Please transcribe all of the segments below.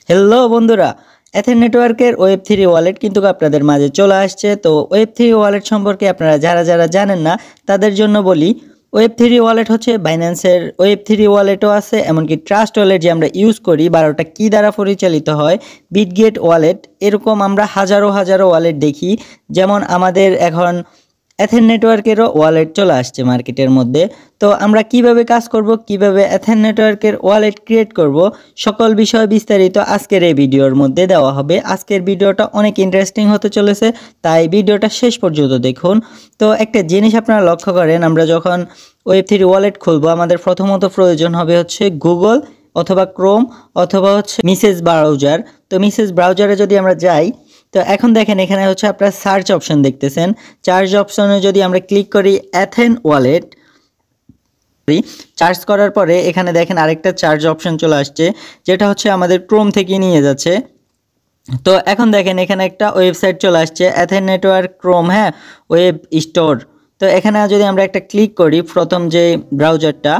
Hello বন্ধুরা, এথেন নেটওয়ার্কের ওয়েব3 wallet কিন্তু আপনাদের মাঝে চলে আসছে। তো ওয়েব3 ওয়ালেট সম্পর্কে আপনারা যারা জানেন না তাদের জন্য বলি, ওয়েব3 ওয়ালেট হচ্ছে বাইন্যান্সের ওয়েব3 ওয়ালেটও আছে, এমনকি ট্রাস্ট ওয়ালেট যে আমরা ইউজ করি 12টা কি দ্বারা পরিচালিত হয়, বিটগেট ওয়ালেট, এরকম আমরা হাজারো ওয়ালেট দেখি। যেমন আমাদের এখন এথেন নেটওয়ার্কেরও ওয়ালেট চলে আসছে মার্কেটের মধ্যে। তো আমরা কিভাবে কাজ করব, কিভাবে এথেন নেটওয়ার্কের ওয়ালেট ক্রিয়েট করব, সকল বিষয় বিস্তারিত আজকের এই ভিডিওর মধ্যে দেওয়া হবে। আজকের ভিডিওটা অনেক ইন্টারেস্টিং হতে চলেছে, তাই ভিডিওটা শেষ পর্যন্ত দেখুন। তো একটা জিনিস আপনারা লক্ষ্য করেন, আমরা যখন ওয়েব3 ওয়ালেট খুলবো আমাদের প্রথমত প্রয়োজন হবে হচ্ছে গুগল অথবা ক্রোম অথবা হচ্ছে মেসেজ ব্রাউজার। তো মেসেজ ব্রাউজারে যদি আমরা যাই, তো এখন দেখেন এখানে হচ্ছে আপনারা সার্চ অপশন দেখতেছেন। সার্চ অপশনে যদি আমরা ক্লিক করি এথেন ওয়ালেট, সার্চ করার পরে এখানে দেখেন আরেকটা সার্চ অপশন চলে আসছে, যেটা হচ্ছে আমাদের ক্রোম থেকে নিয়ে যাচ্ছে। তো এখন দেখেন এখানে একটা ওয়েবসাইট চলে আসছে, এথেন নেটওয়ার্ক ক্রোম, হ্যাঁ, ওয়েব স্টোর। তো এখানে যদি আমরা একটা ক্লিক করি, প্রথম যে ব্রাউজারটা,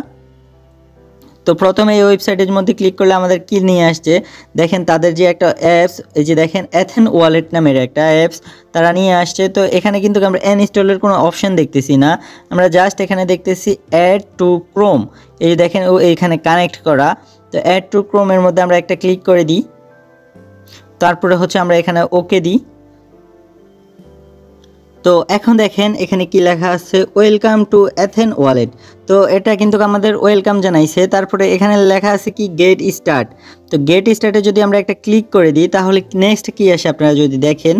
তো প্রথমে এই ওয়েবসাইটের মধ্যে ক্লিক করলে আমাদের কি নিয়ে আসছে দেখেন, তাদের যে একটা অ্যাপস, এই যে দেখেন এথেন ওয়ালেট নামের একটা অ্যাপস তারা নিয়ে আসছে। তো এখানে কিন্তু আমরা ইনস্টলের কোনো অপশন দেখতেছি না, আমরা জাস্ট এখানে দেখতেছি অ্যাড টু ক্রোম। এই যে দেখেন এইখানে কানেক্ট করা। তো অ্যাড টু ক্রোমের মধ্যে আমরা একটা ক্লিক করে দিই, তারপরে হচ্ছে আমরা এখানে ওকে দিই। তো এখন দেখেন এখানে কি লেখা আছে, ওয়েলকাম টু এথেন ওয়ালেট। তো এটা কিন্তু আমাদের ওয়েলকাম জানাইছে। তারপরে এখানে লেখা আছে কি গেট স্টার্ট। তো গেট স্টার্টে যদি আমরা একটা ক্লিক করে দিই, তাহলে নেক্সট কি আসে আপনারা যদি দেখেন,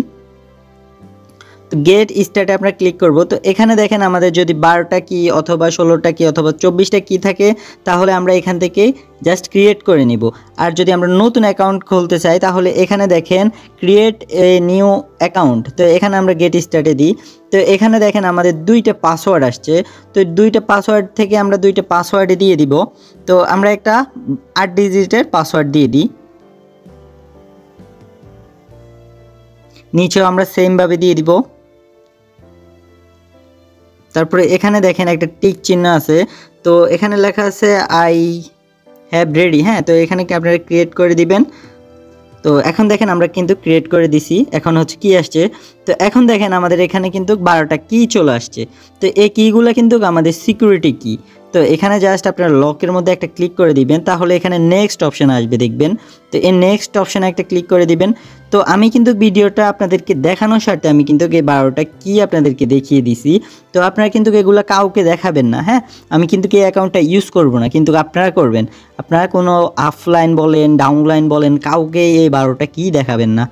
তো গেট স্টার্টে আমরা ক্লিক করব। তো এখানে দেখেন আমাদের যদি 12টা কি অথবা 16টা কি অথবা 24টা কি থাকে, তাহলে আমরা এখান থেকে জাস্ট ক্রিয়েট করে নিব। আর যদি আমরা নতুন অ্যাকাউন্ট খুলতে চাই, তাহলে এখানে দেখেন ক্রিয়েট এ নিউ অ্যাকাউন্ট। তো এখানে আমরা গেট স্টার্টে দিই। তো এখানে দেখেন আমাদের 2টা পাসওয়ার্ড আসছে। তো 2টা পাসওয়ার্ড থেকে আমরা 2টা পাসওয়ার্ডে দিয়ে দিব। তো আমরা একটা 8 ডিজিটের পাসওয়ার্ড দিয়ে দিই, নিচেও আমরা সেমভাবে দিয়ে দিব। তারপরে এখানে দেখেন একটা টিক চিহ্ন আছে, তো এখানে লেখা আছে আই হ্যাভ রেডি, হ্যাঁ। তো এখানে কি আপনারা ক্রিয়েট করে দিবেন। তো এখন দেখেন আমরা কিন্তু ক্রিয়েট করে দিছি। এখন হচ্ছে কি আসছে, তো এখন দেখেন আমাদের এখানে কিন্তু 12টা কি চলে আসছে। তো এই কিগুলো কিন্তু আমাদের সিকিউরিটি কি। তো এখানে জাস্ট আপনারা লকের মধ্যে একটা ক্লিক করে দিবেন, তাহলে এখানে নেক্সট অপশন আসবে দেখবেন। তো এই নেক্সট অপশানে একটা ক্লিক করে দিবেন। তো আমি কিন্তু ভিডিওটা আপনাদেরকে দেখানোর স্বার্থে আমি কিন্তু এই 12টা কি আপনাদেরকে দেখিয়ে দিছি। তো আপনারা কিন্তু এগুলো কাউকে দেখাবেন না, হ্যাঁ। আমি কিন্তু এই অ্যাকাউন্টটা ইউজ করব না, কিন্তু আপনারা করবেন। আপনারা কোনো আফলাইন বলেন ডাউনলাইন বলেন, কাউকে এই 12টা কি দেখাবেন না।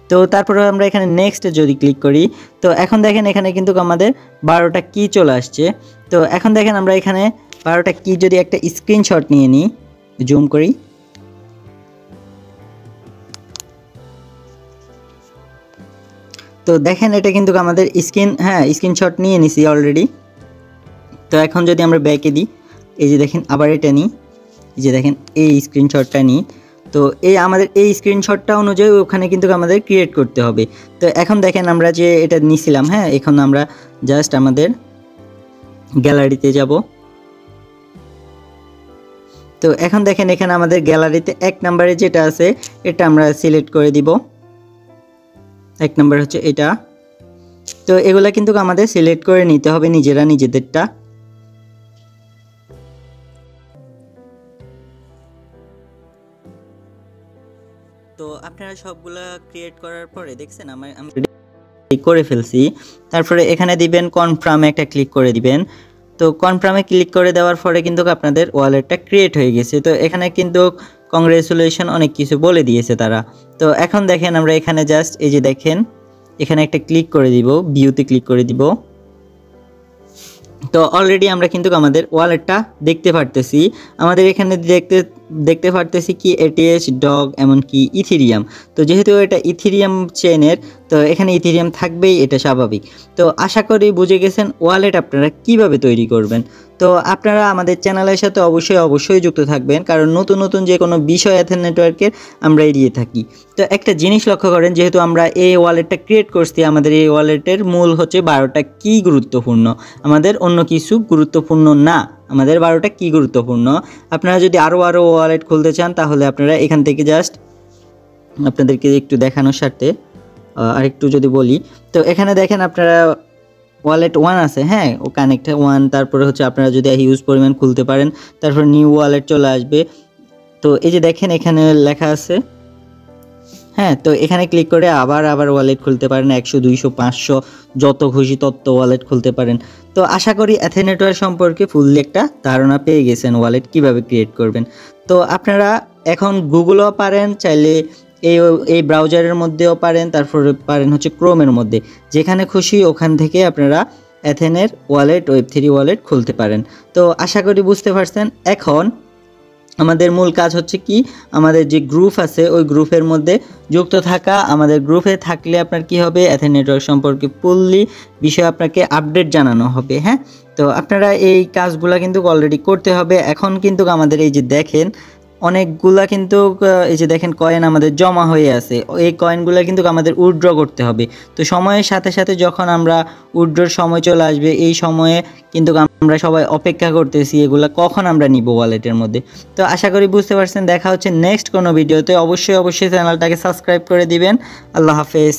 তো তারপরে আমরা এখানে নেক্সট যদি ক্লিক করি, তো এখন দেখেন এখানে কিন্তু আমাদের 12টা কি চলে আসছে। তো এখন দেখেন আমরা এখানে 12টা কি যদি একটা স্ক্রিনশট নিয়ে নিই, জুম করি, তো দেখেন এটা কিন্তু আমাদের স্ক্রিনশট নিয়ে নিছি অলরেডি। তো এখন যদি আমরা ব্যাকে দিই, এই যে দেখেন আবার এটা নিই, এই যে দেখেন এই স্ক্রিনশটটা নিই। তো এই আমাদের এই স্ক্রিনশটটা অনুযায়ী ওখানে কিন্তু আমাদের ক্রিয়েট করতে হবে। তো এখন দেখেন আমরা যে এটা নিছিলাম, হ্যাঁ, এখন আমরা জাস্ট আমাদের গ্যালারিতে যাব। তো এখন দেখেন এখানে আমাদের গ্যালারিতে 1 নম্বরে যেটা আছে এটা আমরা সিলেক্ট করে দিব। 1 নম্বর হচ্ছে এটা। তো এগুলা কিন্তু আমাদের সিলেক্ট করে নিতে হবে নিজেদেরটা। তো আপনারা সবগুলা ক্রিয়েট করার পরে দেখছেন আমি করে ফেলছি। তারপরে এখানে দিবেন কনফার্মে একটা ক্লিক করে দিবেন। তো কনফার্মে ক্লিক করে দেওয়ার পরে কিন্তু আপনাদের ওয়ালেটটা ক্রিয়েট হয়ে গেছে। তো এখানে কিন্তু কংগ্রেচুলেশন অনেক কিছু বলে দিয়েছে তারা। তো এখন দেখেন আমরা এখানে জাস্ট এই যে দেখেন এখানে একটা ক্লিক করে দিব, ভিউতে ক্লিক করে দিব। তো অলরেডি আমরা কিন্তু আমাদের ওয়ালেটটা দেখতে পারতেছি। আমাদের এখানে দেখতে পারতেছি কি এটিএস, ডগ, এমনকি ইথেরিয়াম। তো যেহেতু এটা ইথেরিয়াম চেইনের, তো এখানে ইথেরিয়াম থাকবেই, এটা স্বাভাবিক। তো আশা করি বুঝে গেছেন ওয়ালেট আপনারা কিভাবে তৈরি করবেন। তো আপনারা আমাদের চ্যানেলের সাথে অবশ্যই যুক্ত থাকবেন, কারণ নতুন যে কোনো বিষয় এথেন নেটওয়ার্কের আমরা এড়িয়ে থাকি। তো একটা জিনিস লক্ষ্য করেন, যেহেতু আমরা এই ওয়ালেটটা ক্রিয়েট করছি, আমাদের এই ওয়ালেটের মূল হচ্ছে 12টা কি গুরুত্বপূর্ণ, আমাদের অন্য কিছু গুরুত্বপূর্ণ না। আমাদের 12টা কি গুরুত্বপূর্ণ। আপনারা যদি আরও ওয়ালেট খুলতে চান, তাহলে আপনারা এখান থেকে জাস্ট আপনাদেরকে একটু দেখানোর স্বার্থে আরেকটু যদি বলি, তো এখানে দেখেন আপনারা ওয়ালেট 1 আছে, হ্যাঁ ও কানেক্ট 1, তারপরে হচ্ছে আপনারা যদি হিউজ পরিমাণ খুলতে পারেন, তারপর নিউ ওয়ালেট চলে আসবে। তো এই যে দেখেন এখানে লেখা আছে, হ্যাঁ তো এখানে ক্লিক করে আবার ওয়ালেট খুলতে পারেন, 100 200 500 যত খুশি তত ওয়ালেট খুলতে পারেন। তো আশা করি এথেন নেটওয়ার্ক সম্পর্কে ফুললি একটা ধারণা পেয়ে গেছেন, ওয়ালেট কিভাবে ক্রিয়েট করবেন। তো আপনারা এখন গুগলও পারেন, চাইলে এই ব্রাউজারের মধ্যেও পারেন, তারপরে পারেন হচ্ছে ক্রোমের মধ্যে, যেখানে খুশি ওখান থেকে আপনারা এথেনের ওয়ালেট Web3 ওয়ালেট খুলতে পারেন। তো আশা করি বুঝতে পারছেন। এখন আমাদের মূল কাজ হচ্ছে কি, আমাদের যে গ্রুপ আছে ওই গ্রুপের মধ্যে যুক্ত থাকা। আমাদের গ্রুপে থাকলে আপনার কি হবে, এথেন নেটওয়ার্ক সম্পর্কে ফুললি বিষয় আপনাকে আপডেট জানানো হবে। হ্যাঁ, তো আপনারা এই কাজগুলা কিন্তু অলরেডি করতে হবে। এখন কিন্তু আমাদের এই যে দেখেন অনেকগুলা কিন্তু এই যে দেখেন কয়েন আমাদের জমা হয়ে আছে, এই কয়েনগুলো কিন্তু আমাদের উইথড্র করতে হবে। তো সময়ের সাথে সাথে যখন আমরা উইথড্রর সময় চলে আসবে, এই সময়ে কিন্তু আমরা সবাই অপেক্ষা করতেছি এগুলা কখন আমরা নিব ওয়ালেটের মধ্যে। তো আশা করি বুঝতে পারছেন। দেখা হচ্ছে নেক্সট কোনো ভিডিওতে। অবশ্যই চ্যানেলটাকে সাবস্ক্রাইব করে দিবেন। আল্লাহ হাফেজ।